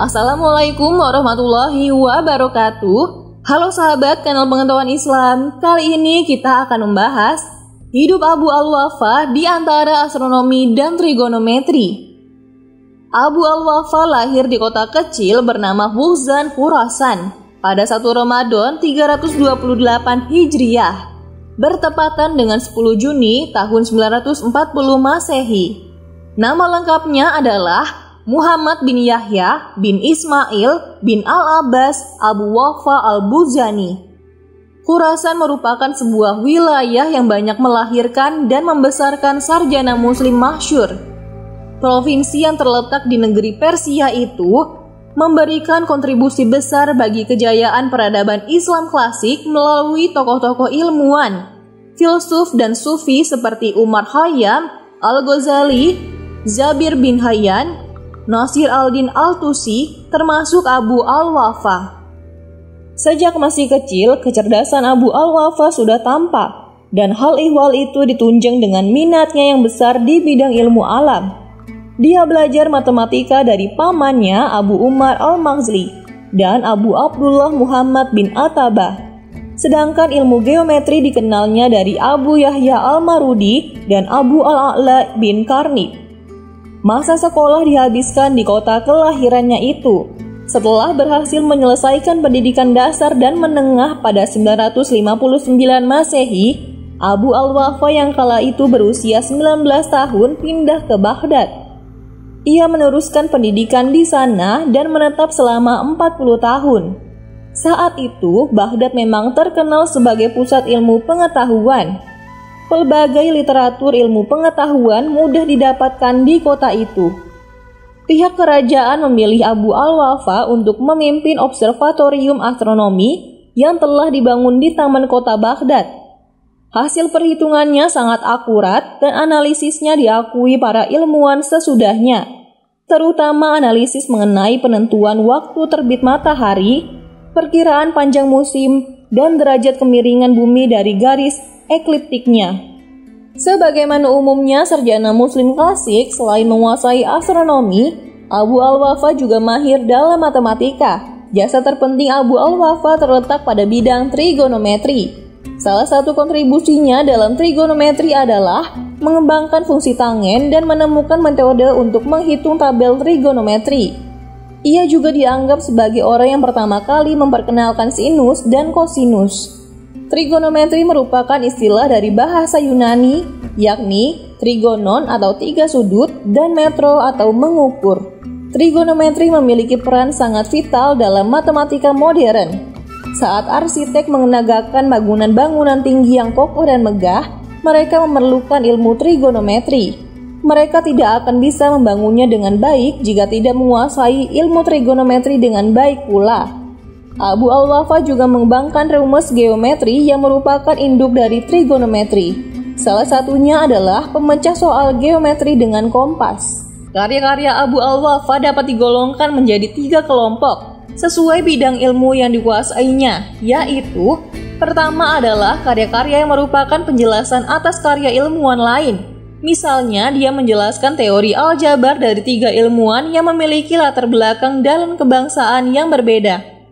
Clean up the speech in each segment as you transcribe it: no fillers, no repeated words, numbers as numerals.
Assalamualaikum warahmatullahi wabarakatuh. Halo sahabat kanal Pengetahuan Islam. Kali ini kita akan membahas hidup Abu Al-Wafa di antara astronomi dan trigonometri. Abu Al-Wafa lahir di kota kecil bernama Huzan, Khurasan pada 1 Ramadan 328 Hijriah, bertepatan dengan 10 Juni tahun 940 Masehi. Nama lengkapnya adalah Muhammad bin Yahya bin Ismail bin Al-Abbas Abu Wafa Al-Buzani. Khurasan merupakan sebuah wilayah yang banyak melahirkan dan membesarkan sarjana muslim masyhur. Provinsi yang terletak di negeri Persia itu memberikan kontribusi besar bagi kejayaan peradaban Islam klasik melalui tokoh-tokoh ilmuwan, filsuf dan sufi seperti Umar Khayyam, Al-Ghazali, Jabir bin Hayyan, Nasir al-Din al-Tusi, termasuk Abu Al-Wafa. Sejak masih kecil, kecerdasan Abu Al-Wafa sudah tampak, dan hal ihwal itu ditunjang dengan minatnya yang besar di bidang ilmu alam. Dia belajar matematika dari pamannya Abu Umar al-Maghzli dan Abu Abdullah Muhammad bin Atabah. Sedangkan ilmu geometri dikenalnya dari Abu Yahya al-Marudi dan Abu al-A'la bin Karnib. Masa sekolah dihabiskan di kota kelahirannya itu. Setelah berhasil menyelesaikan pendidikan dasar dan menengah pada 959 Masehi, Abu Al-Wafa yang kala itu berusia 19 tahun pindah ke Baghdad. Ia meneruskan pendidikan di sana dan menetap selama 40 tahun. Saat itu, Baghdad memang terkenal sebagai pusat ilmu pengetahuan. Pelbagai literatur ilmu pengetahuan mudah didapatkan di kota itu. Pihak kerajaan memilih Abu Al-Wafa untuk memimpin observatorium astronomi yang telah dibangun di taman kota Baghdad. Hasil perhitungannya sangat akurat dan analisisnya diakui para ilmuwan sesudahnya, terutama analisis mengenai penentuan waktu terbit matahari, perkiraan panjang musim, dan derajat kemiringan bumi dari garis ekliptiknya. Sebagaimana umumnya sarjana muslim klasik, selain menguasai astronomi, Abu Al-Wafa juga mahir dalam matematika. Jasa terpenting Abu Al-Wafa terletak pada bidang trigonometri. Salah satu kontribusinya dalam trigonometri adalah mengembangkan fungsi tangen dan menemukan metode untuk menghitung tabel trigonometri. Ia juga dianggap sebagai orang yang pertama kali memperkenalkan sinus dan kosinus. Trigonometri merupakan istilah dari bahasa Yunani, yakni trigonon atau 3 sudut dan metro atau mengukur. Trigonometri memiliki peran sangat vital dalam matematika modern. Saat arsitek menegakkan bangunan-bangunan tinggi yang kokoh dan megah, mereka memerlukan ilmu trigonometri. Mereka tidak akan bisa membangunnya dengan baik jika tidak menguasai ilmu trigonometri dengan baik pula. Abu Al-Wafa juga mengembangkan rumus geometri yang merupakan induk dari trigonometri. Salah satunya adalah pemecah soal geometri dengan kompas. Karya-karya Abu Al-Wafa dapat digolongkan menjadi 3 kelompok sesuai bidang ilmu yang dikuasainya, yaitu pertama adalah karya-karya yang merupakan penjelasan atas karya ilmuwan lain. Misalnya, dia menjelaskan teori aljabar dari 3 ilmuwan yang memiliki latar belakang dalam kebangsaan yang berbeda.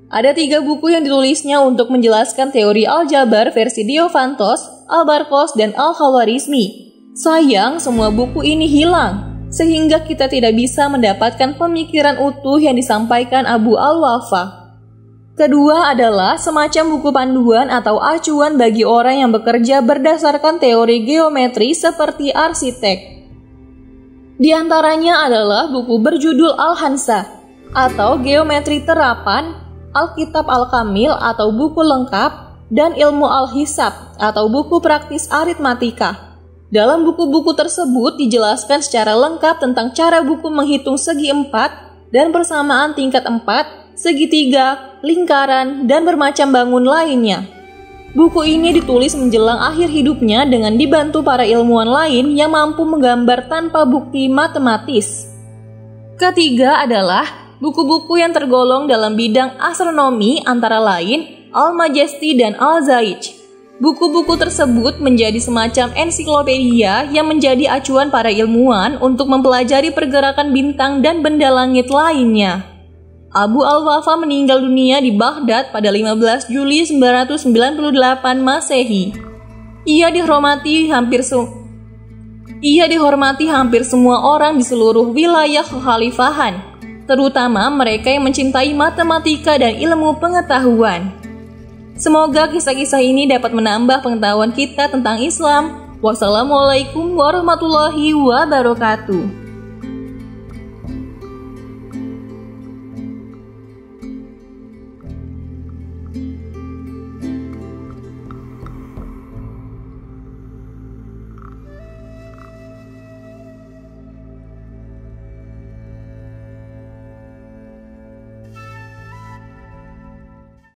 Ada 3 buku yang ditulisnya untuk menjelaskan teori aljabar versi Diophantos, Al-Barkos, dan Al-Khawarizmi. Sayang, semua buku ini hilang, sehingga kita tidak bisa mendapatkan pemikiran utuh yang disampaikan Abu Al-Wafa. Kedua adalah semacam buku panduan atau acuan bagi orang yang bekerja berdasarkan teori geometri seperti arsitek. Di antaranya adalah buku berjudul Al-Hansa atau Geometri Terapan, Alkitab Al-Kamil atau buku lengkap, dan Ilmu Al-Hisab atau buku praktis aritmatika. Dalam buku-buku tersebut dijelaskan secara lengkap tentang cara buku menghitung segi 4 dan persamaan tingkat 4, segitiga, lingkaran, dan bermacam bangun lainnya. Buku ini ditulis menjelang akhir hidupnya dengan dibantu para ilmuwan lain yang mampu menggambar tanpa bukti matematis. Ketiga adalah buku-buku yang tergolong dalam bidang astronomi antara lain Al-Majesti dan Al-Zaij. Buku-buku tersebut menjadi semacam ensiklopedia yang menjadi acuan para ilmuwan untuk mempelajari pergerakan bintang dan benda langit lainnya. Abu al-Wafa meninggal dunia di Baghdad pada 15 Juli 998 Masehi. Ia dihormati hampir semua orang di seluruh wilayah kekhalifahan, terutama mereka yang mencintai matematika dan ilmu pengetahuan. Semoga kisah-kisah ini dapat menambah pengetahuan kita tentang Islam. Wassalamualaikum warahmatullahi wabarakatuh.